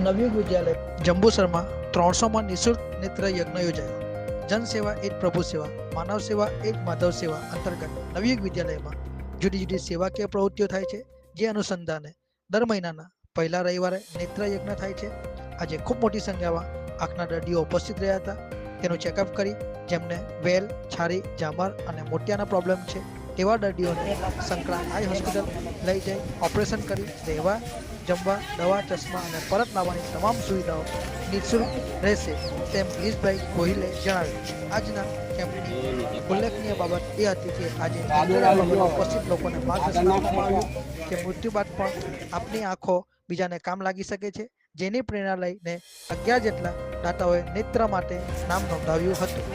નવયુગ વિદ્યાલય જંબુસરમાં 300માં નિઃશુલ્ક નેત્ર યજ્ઞ યોજાયો. જનસેવા એ જ પ્રભુ સેવા, માનવ સેવા એ જ માધવ સેવા અંતર્ગત નવયુગ વિદ્યાલયમાં જુદી જુદી સેવાકીય પ્રવૃત્તિઓ થાય છે. જે અનુસંધાને દર મહિનાના પહેલા રવિવારે નેત્ર યજ્ઞ થાય છે. આજે ખૂબ મોટી સંખ્યામાં આંખના દર્દીઓ ઉપસ્થિત રહ્યા હતા. તેનું ચેકઅપ કરી જેમને વેલ, છારી, જામર અને મોતિયાના પ્રોબ્લેમ છે તેવા દર્દીઓને સંકળા આઈ હોસ્પિટલ લઈ જઈ ઓપરેશન કરી રહેવા, જમવા, દવા, ચશ્મા અને પરત લાવવાની તમામ સુવિધાઓ નિઃશુલ્ક રહેશે તેમ ગિરીશભાઈ ગોહિલે જણાવ્યું. આજના કેમ્પની ઉલ્લેખનીય બાબત એ હતી કે આજે ઉપસ્થિત લોકોને માર્ગદર્શન આપવામાં આવ્યું કે મૃત્યુ બાદ પણ આપની આંખો બીજાને કામ લાગી શકે છે, જેની પ્રેરણા લઈને 11 જેટલા દાતાઓએ નેત્ર માટે નામ નોંધાવ્યું હતું.